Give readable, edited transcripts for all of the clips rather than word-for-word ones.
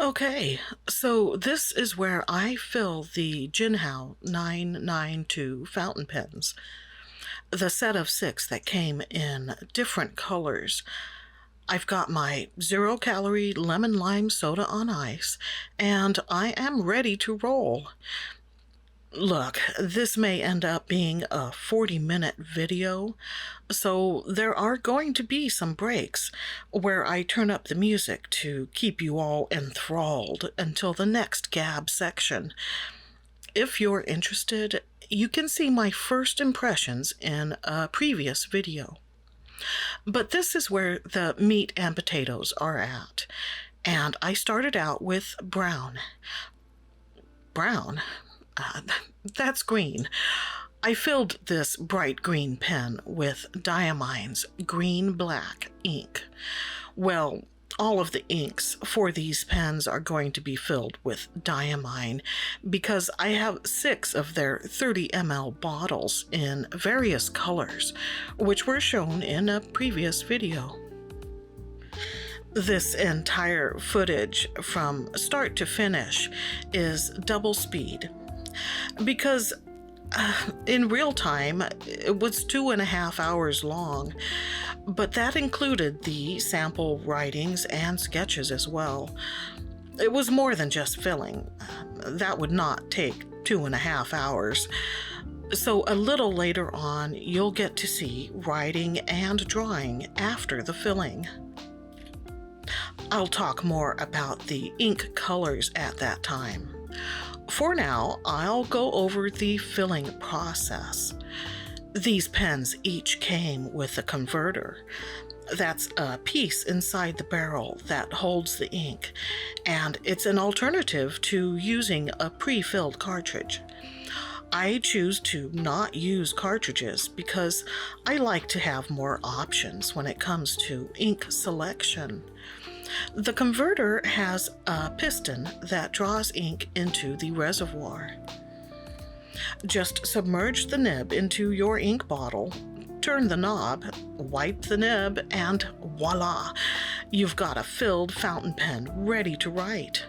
Okay, so this is where I fill the Jinhao 992 fountain pens, the set of 6 that came in different colors. I've got my 0-calorie lemon lime soda on ice, and I am ready to roll. Look, this may end up being a 40-minute video, so there are going to be some breaks where I turn up the music to keep you all enthralled until the next gab section. If you're interested, you can see my first impressions in a previous video. But this is where the meat and potatoes are at, and I started out with brown. Brown? That's green. I filled this bright green pen with Diamine's green-black ink. Well, all of the inks for these pens are going to be filled with Diamine because I have 6 of their 30 ml bottles in various colors, which were shown in a previous video. This entire footage from start to finish is double speed because in real time it was 2.5 hours long, but that included the sample writings and sketches as well. It was more than just filling. That would not take 2.5 hours. So a little later on, you'll get to see writing and drawing after the filling. I'll talk more about the ink colors at that time. For now, I'll go over the filling process. These pens each came with a converter. That's a piece inside the barrel that holds the ink, and it's an alternative to using a pre-filled cartridge. I choose to not use cartridges because I like to have more options when it comes to ink selection. The converter has a piston that draws ink into the reservoir. Just submerge the nib into your ink bottle, turn the knob, wipe the nib, and voila! You've got a filled fountain pen ready to write.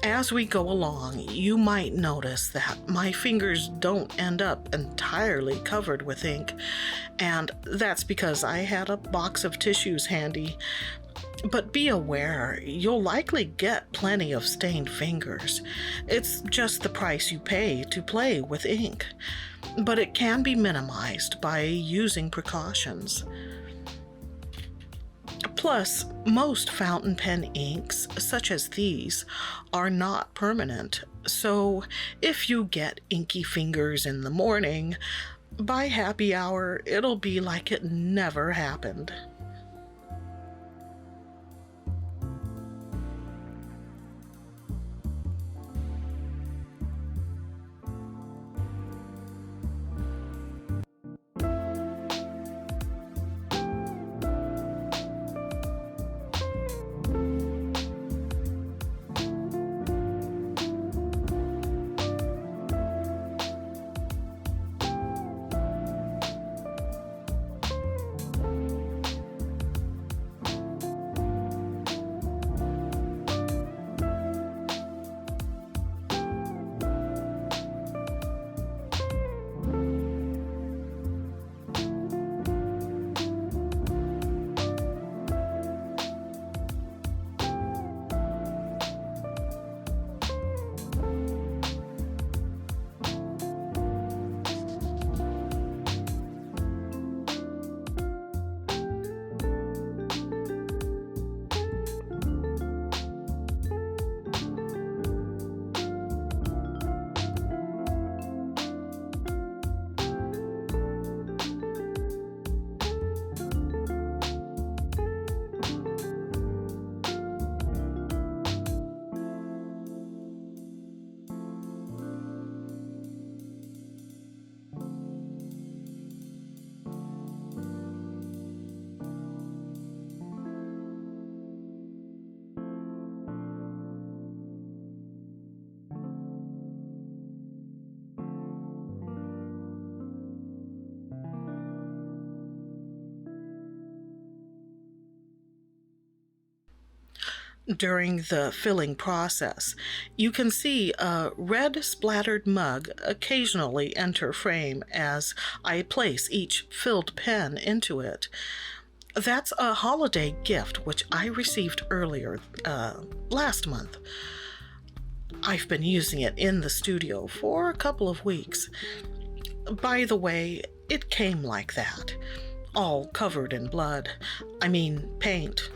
As we go along, you might notice that my fingers don't end up entirely covered with ink, and that's because I had a box of tissues handy. But be aware, you'll likely get plenty of stained fingers. It's just the price you pay to play with ink, but it can be minimized by using precautions. Plus, most fountain pen inks, such as these, are not permanent, so if you get inky fingers in the morning, by happy hour, it'll be like it never happened. During the filling process, you can see a red splattered mug occasionally enter frame as I place each filled pen into it. That's a holiday gift which I received earlier last month. I've been using it in the studio for a couple of weeks. By the way, it came like that, all covered in blood. I mean, paint.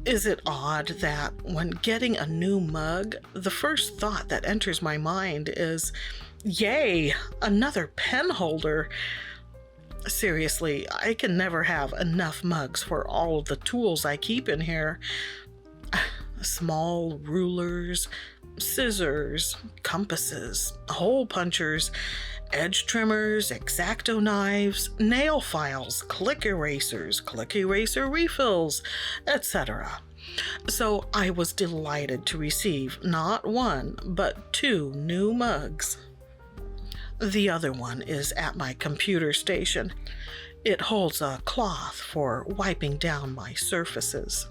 Is it odd that when getting a new mug, the first thought that enters my mind is, yay, another pen holder? Seriously, I can never have enough mugs for all of the tools I keep in here. Small rulers, scissors, compasses, hole punchers, edge trimmers, X-Acto knives, nail files, click eraser refills, etc. So I was delighted to receive not one, but 2 new mugs. The other one is at my computer station. It holds a cloth for wiping down my surfaces.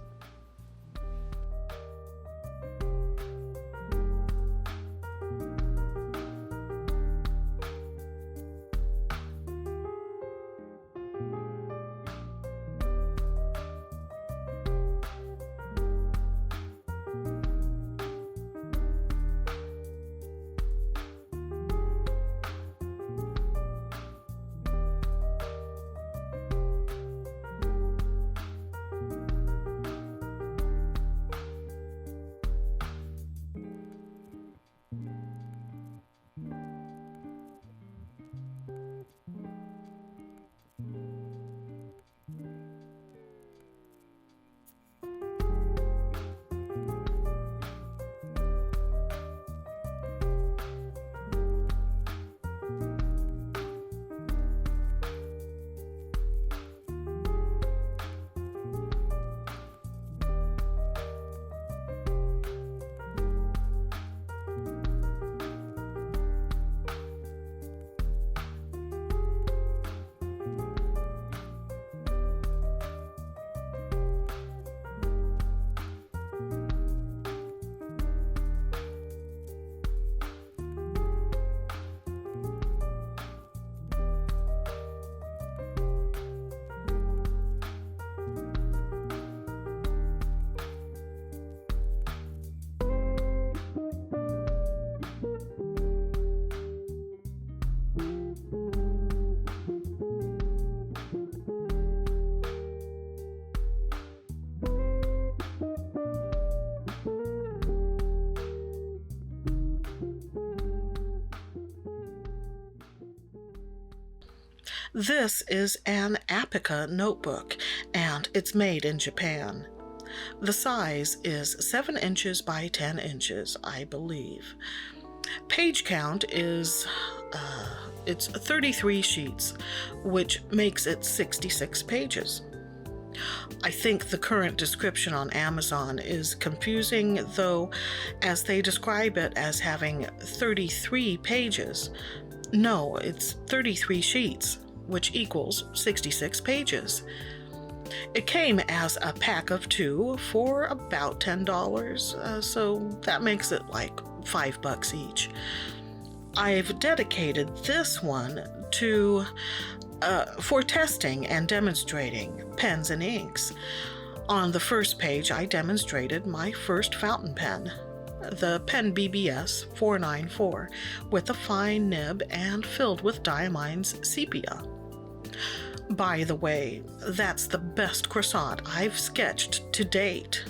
This is an Apica notebook, and it's made in Japan. The size is 7 inches by 10 inches, I believe. Page count is, it's 33 sheets, which makes it 66 pages. I think the current description on Amazon is confusing, though, as they describe it as having 33 pages. No, it's 33 sheets, which equals 66 pages. It came as a pack of 2 for about $10, so that makes it like $5 each. I've dedicated this one to for testing and demonstrating pens and inks. On the first page, I demonstrated my first fountain pen, the Pen BBS 494, with a fine nib and filled with Diamine's sepia. By the way, that's the best croissant I've sketched to date.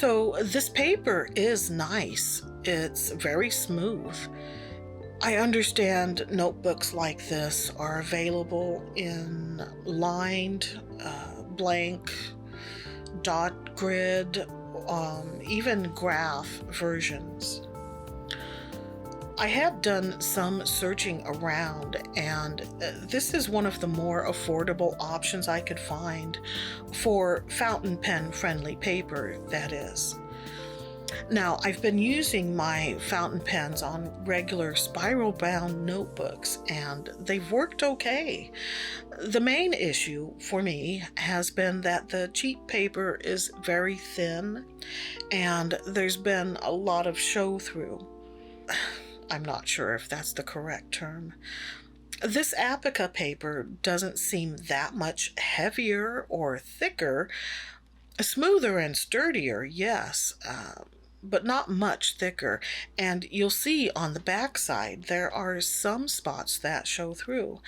So this paper is nice. It's very smooth. I understand notebooks like this are available in lined, blank, dot grid, even graph versions. I had done some searching around, and this is one of the more affordable options I could find for fountain pen friendly paper, that is. Now, I've been using my fountain pens on regular spiral bound notebooks, and they've worked okay. The main issue for me has been that the cheap paper is very thin, and there's been a lot of show through. I'm not sure if that's the correct term. This Apica paper doesn't seem that much heavier or thicker. Smoother and sturdier, yes, but not much thicker. And you'll see on the backside there are some spots that show through.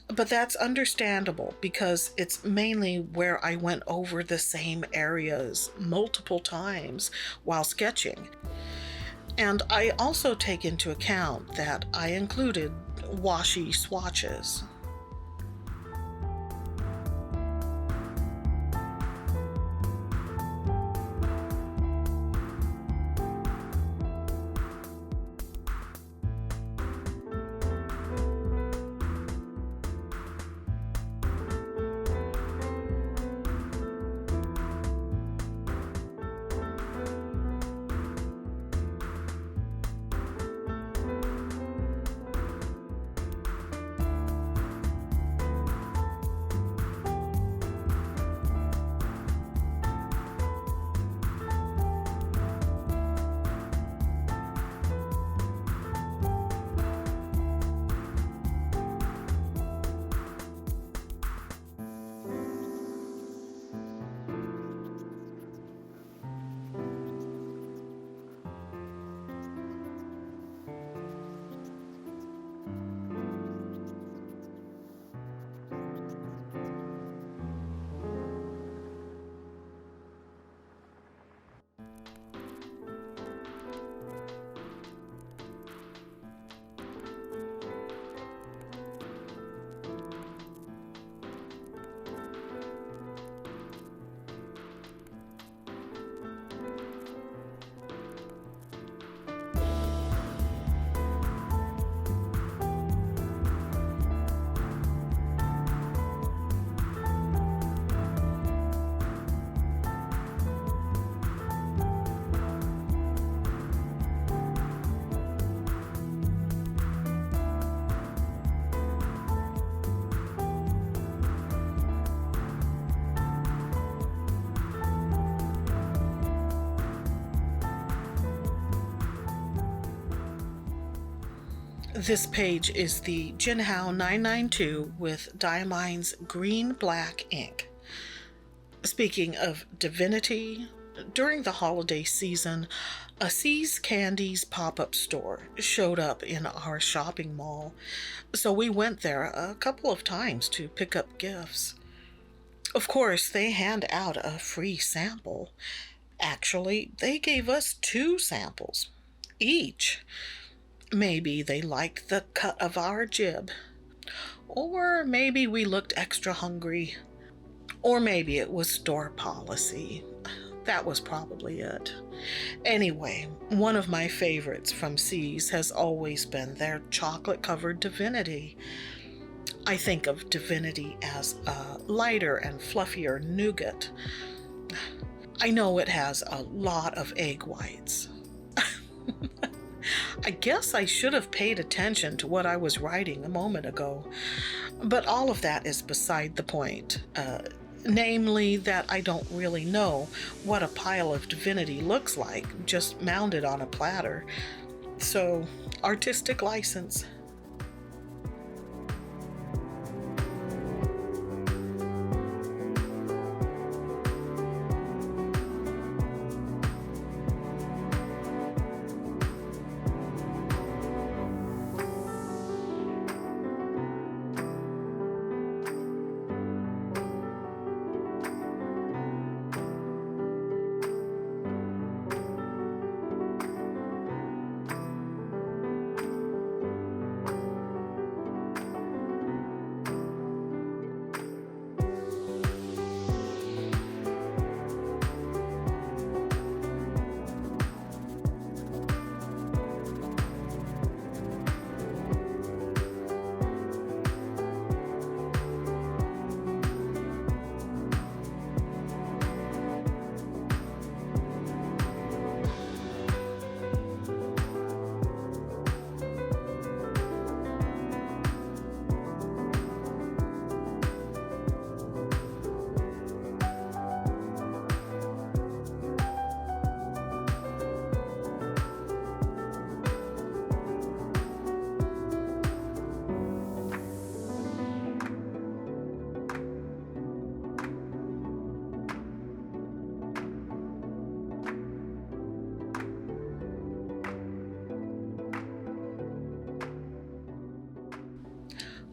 But that's understandable because it's mainly where I went over the same areas multiple times while sketching. And I also take into account that I included washi swatches. This page is the Jinhao 992 with Diamine's green black ink. Speaking of divinity, during the holiday season, a See's Candies pop-up store showed up in our shopping mall, so we went there a couple of times to pick up gifts. Of course, they hand out a free sample. Actually, they gave us 2 samples each. Maybe they liked the cut of our jib. Or maybe we looked extra hungry. Or maybe it was store policy. That was probably it. Anyway, one of my favorites from See's has always been their chocolate-covered divinity. I think of divinity as a lighter and fluffier nougat. I know it has a lot of egg whites. I guess I should have paid attention to what I was writing a moment ago, but all of that is beside the point. Namely, that I don't really know what a pile of divinity looks like, just mounted on a platter. So, artistic license.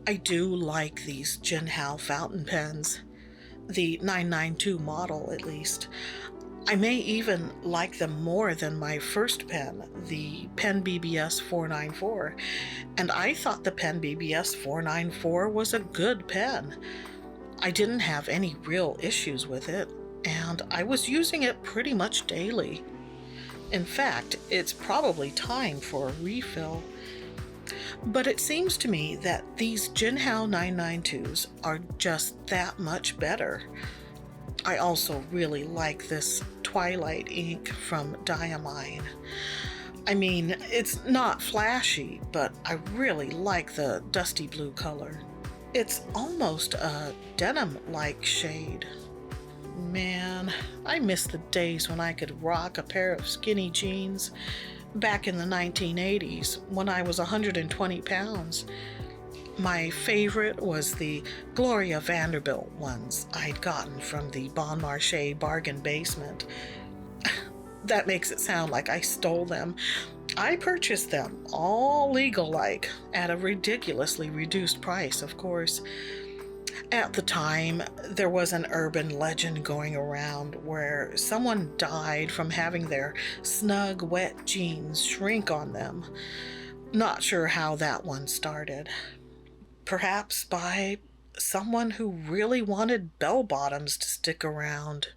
I do like these Jinhao fountain pens, the 992 model at least. I may even like them more than my first pen, the Pen BBS 494, and I thought the Pen BBS 494 was a good pen. I didn't have any real issues with it, and I was using it pretty much daily. In fact, it's probably time for a refill. But it seems to me that these Jinhao 992s are just that much better. I also really like this Twilight ink from Diamine. I mean, it's not flashy, but I really like the dusty blue color. It's almost a denim-like shade. Man, I miss the days when I could rock a pair of skinny jeans back in the 1980s when I was 120 pounds. My favorite was the Gloria Vanderbilt ones I'd gotten from the Bon Marché bargain basement. That makes it sound like I stole them. I purchased them, all legal-like, at a ridiculously reduced price, of course. At the time, there was an urban legend going around where someone died from having their snug, wet jeans shrink on them. Not sure how that one started. Perhaps by someone who really wanted bell-bottoms to stick around.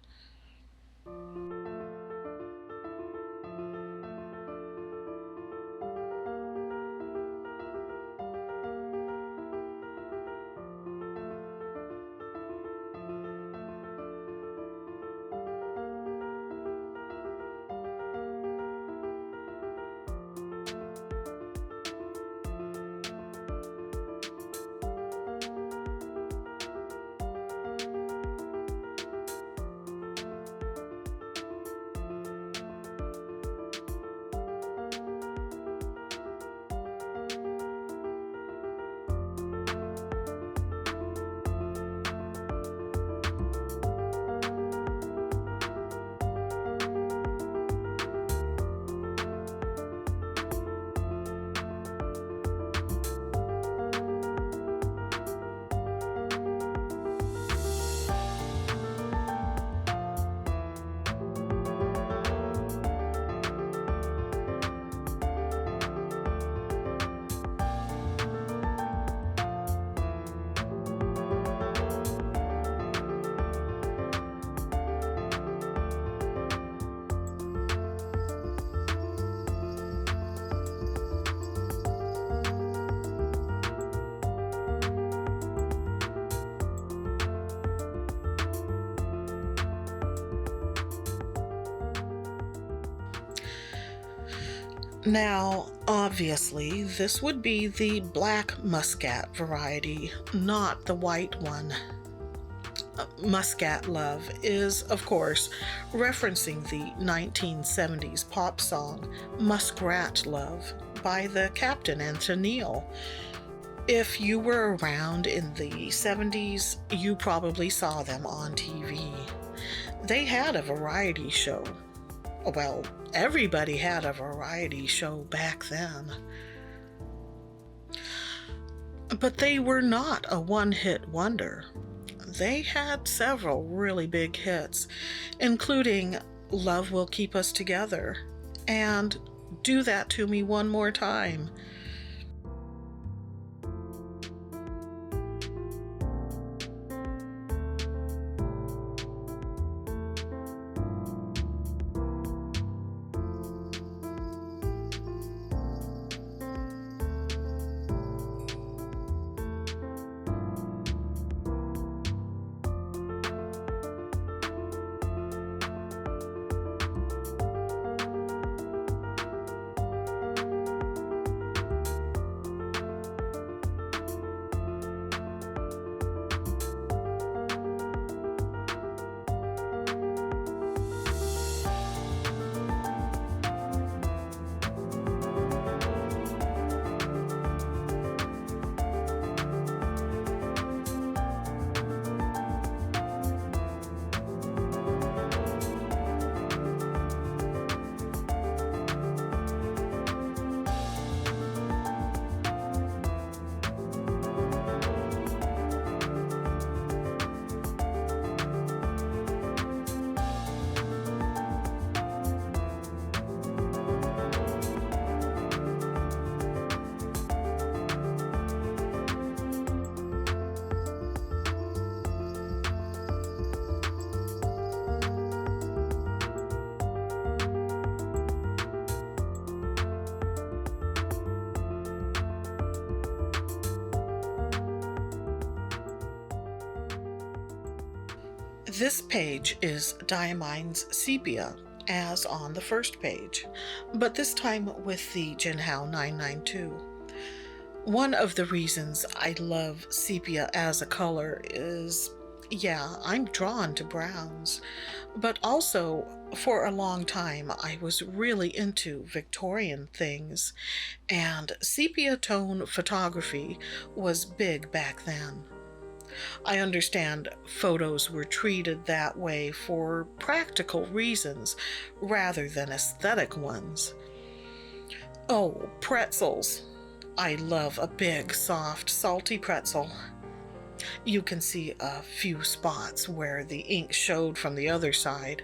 Now, obviously, this would be the black muscat variety, not the white one. Muscat Love is, of course, referencing the 1970s pop song Muskrat Love by the Captain and Tennille. If you were around in the 70s, you probably saw them on TV. They had a variety show. Well, everybody had a variety show back then. But they were not a one-hit wonder. They had several really big hits, including Love Will Keep Us Together and Do That to Me One More Time. This page is Diamine's Sepia, as on the first page, but this time with the Jinhao 992. One of the reasons I love sepia as a color is, yeah, I'm drawn to browns, but also for a long time I was really into Victorian things, and sepia tone photography was big back then. I understand photos were treated that way for practical reasons rather than aesthetic ones. Oh, pretzels. I love a big, soft, salty pretzel. You can see a few spots where the ink showed from the other side,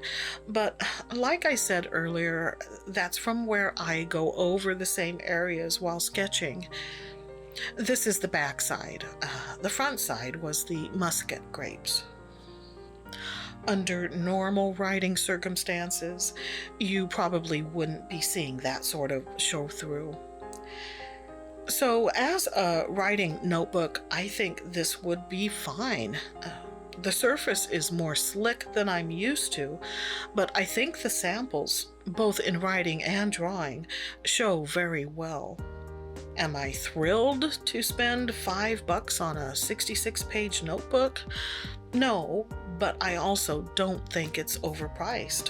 but like I said earlier, that's from where I go over the same areas while sketching. This is the back side. The front side was the muscat grapes. Under normal writing circumstances, you probably wouldn't be seeing that sort of show through. So as a writing notebook, I think this would be fine. The surface is more slick than I'm used to, but I think the samples, both in writing and drawing, show very well. Am I thrilled to spend $5 on a 66-page notebook? No, but I also don't think it's overpriced.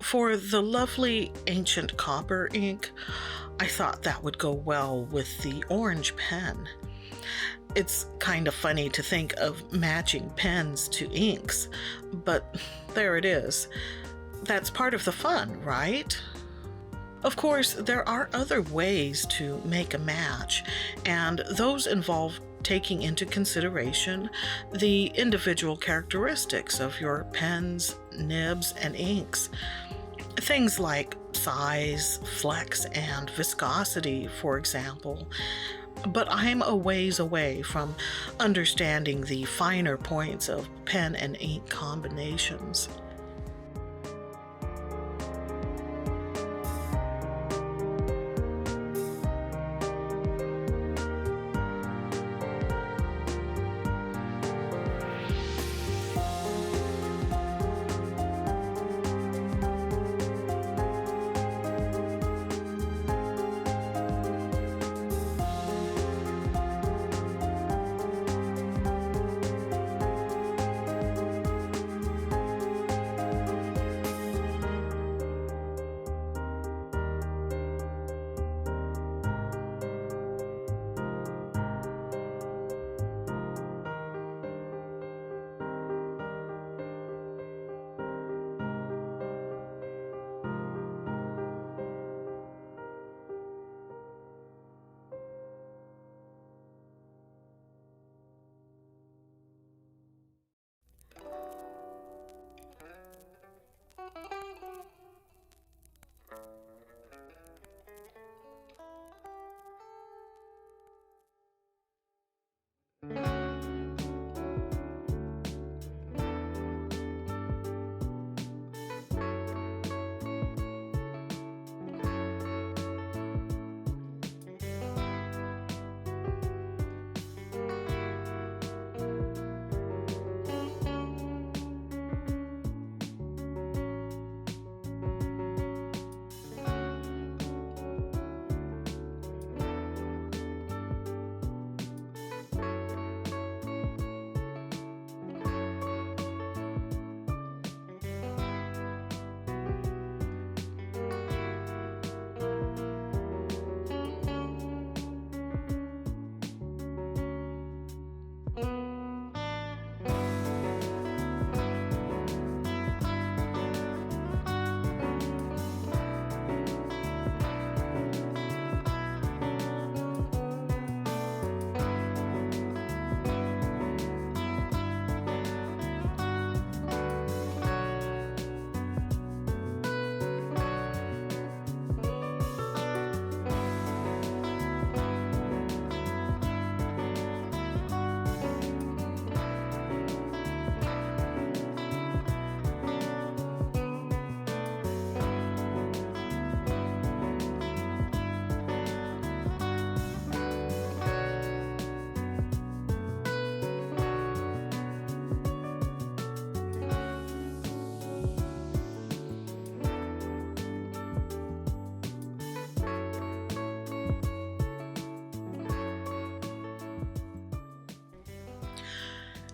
For the lovely ancient copper ink, I thought that would go well with the orange pen. It's kind of funny to think of matching pens to inks, but there it is. That's part of the fun, right? Of course, there are other ways to make a match, and those involve taking into consideration the individual characteristics of your pens, nibs, and inks. Things like size, flex, and viscosity, for example. But I'm a ways away from understanding the finer points of pen and ink combinations.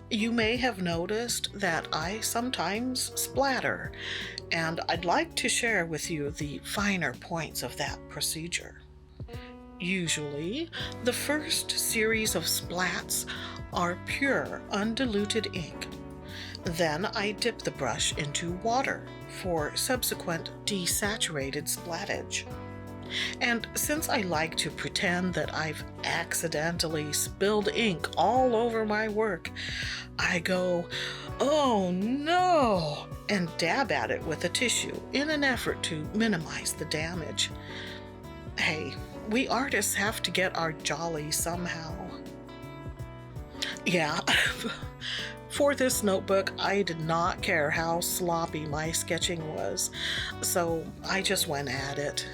You may have noticed that I sometimes splatter, and I'd like to share with you the finer points of that procedure. Usually, the first series of splats are pure, undiluted ink. Then I dip the brush into water for subsequent desaturated splattage. And since I like to pretend that I've accidentally spilled ink all over my work, I go, "Oh no!" and dab at it with a tissue in an effort to minimize the damage. Hey, we artists have to get our jolly somehow. Yeah, for this notebook, I did not care how sloppy my sketching was, so I just went at it.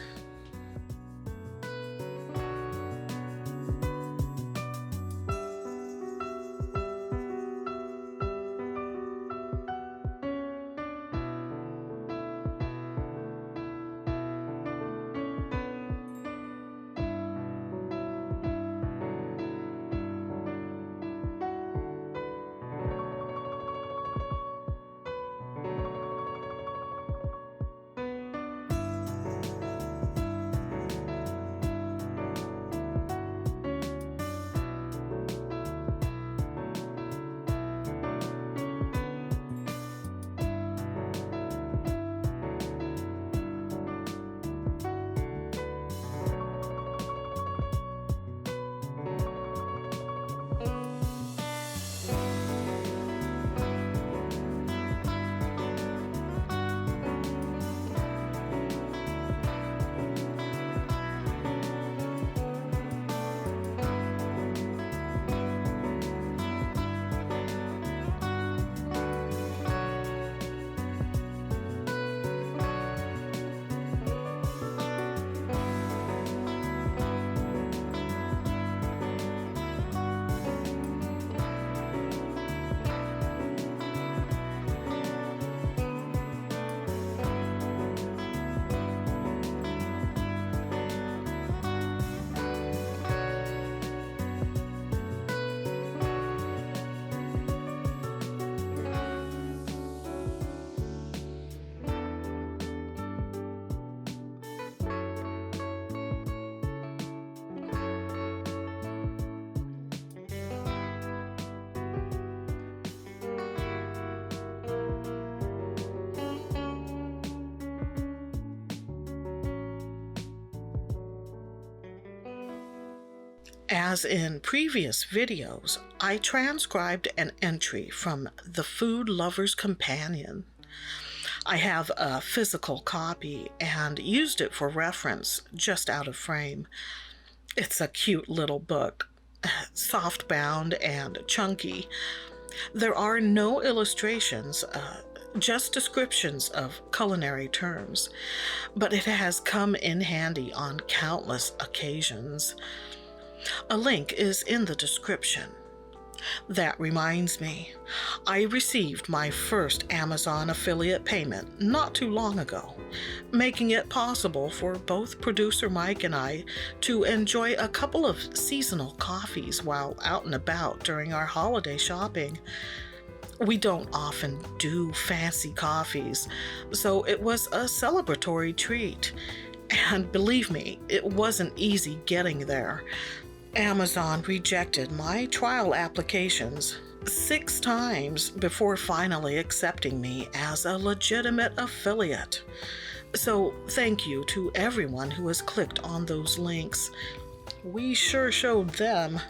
As in previous videos, I transcribed an entry from the Food Lover's Companion. I have a physical copy and used it for reference just out of frame. It's a cute little book, soft bound and chunky. There are no illustrations, just descriptions of culinary terms, but it has come in handy on countless occasions. A link is in the description. That reminds me, I received my first Amazon affiliate payment not too long ago, making it possible for both producer Mike and I to enjoy a couple of seasonal coffees while out and about during our holiday shopping. We don't often do fancy coffees, so it was a celebratory treat. And believe me, it wasn't easy getting there. Amazon rejected my trial applications 6 times before finally accepting me as a legitimate affiliate. So thank you to everyone who has clicked on those links. We sure showed them.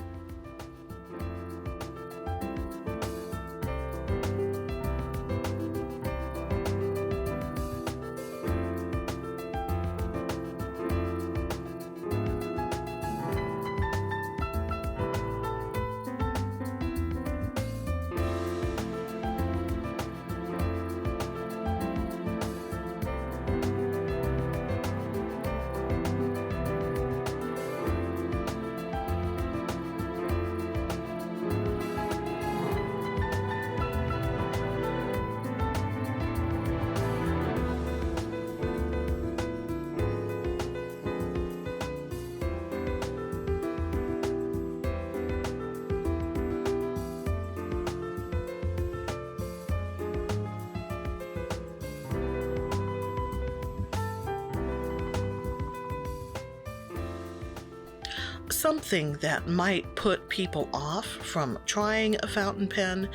Something that might put people off from trying a fountain pen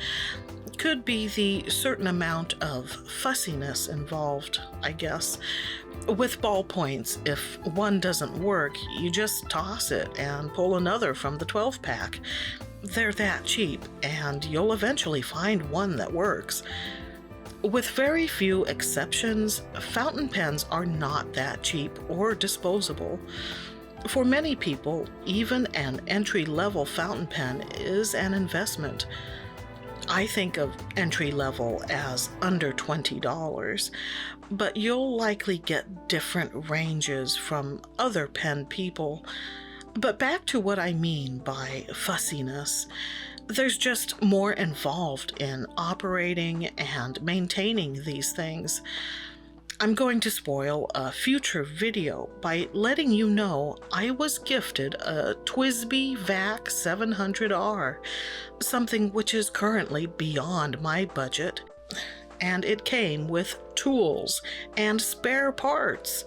could be the certain amount of fussiness involved, I guess. With ballpoints, if one doesn't work, you just toss it and pull another from the 12-pack. They're that cheap, and you'll eventually find one that works. With very few exceptions, fountain pens are not that cheap or disposable. For many people, even an entry-level fountain pen is an investment. I think of entry-level as under $20, but you'll likely get different ranges from other pen people. But back to what I mean by fussiness. There's just more involved in operating and maintaining these things. I'm going to spoil a future video by letting you know I was gifted a TWSBI VAC 700R, something which is currently beyond my budget, and it came with tools and spare parts.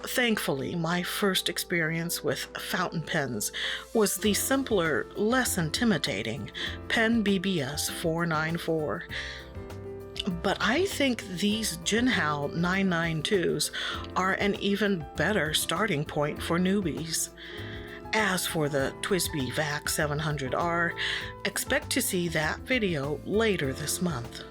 Thankfully, my first experience with fountain pens was the simpler, less intimidating Pen BBS 494. But I think these Jinhao 992s are an even better starting point for newbies. As for the TWSBI VAC 700R, expect to see that video later this month.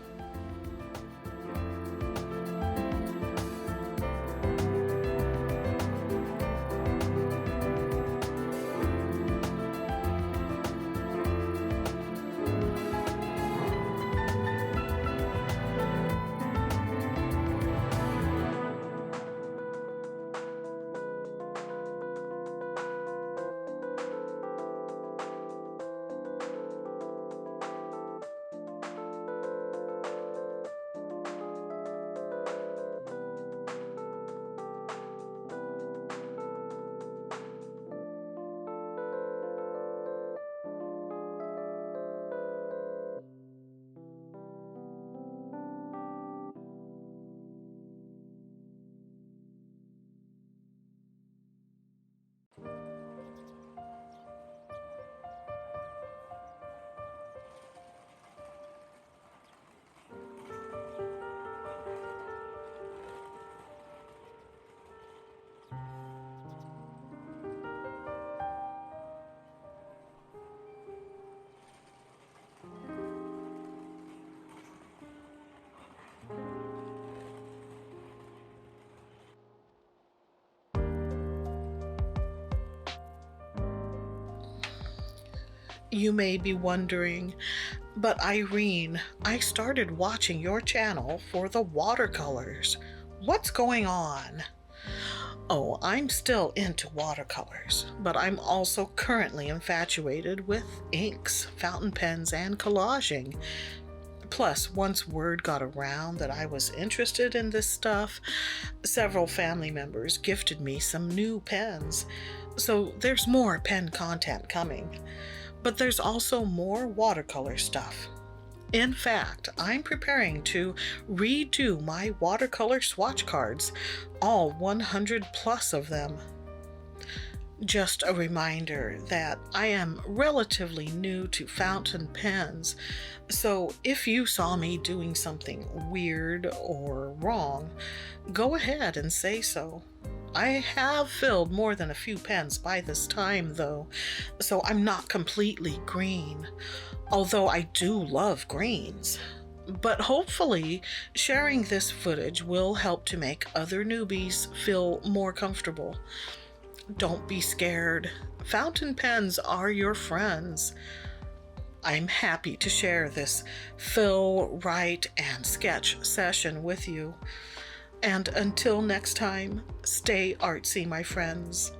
You may be wondering, but Irene, I started watching your channel for the watercolors. What's going on? Oh, I'm still into watercolors, but I'm also currently infatuated with inks, fountain pens, and collaging. Plus, once word got around that I was interested in this stuff, several family members gifted me some new pens. So there's more pen content coming. But there's also more watercolor stuff. In fact, I'm preparing to redo my watercolor swatch cards, all 100 plus of them. Just a reminder that I am relatively new to fountain pens, so if you saw me doing something weird or wrong, go ahead and say so. I have filled more than a few pens by this time, though, so I'm not completely green, although I do love greens. But hopefully, sharing this footage will help to make other newbies feel more comfortable. Don't be scared. Fountain pens are your friends. I'm happy to share this fill, write, and sketch session with you. And until next time, stay artsy, my friends.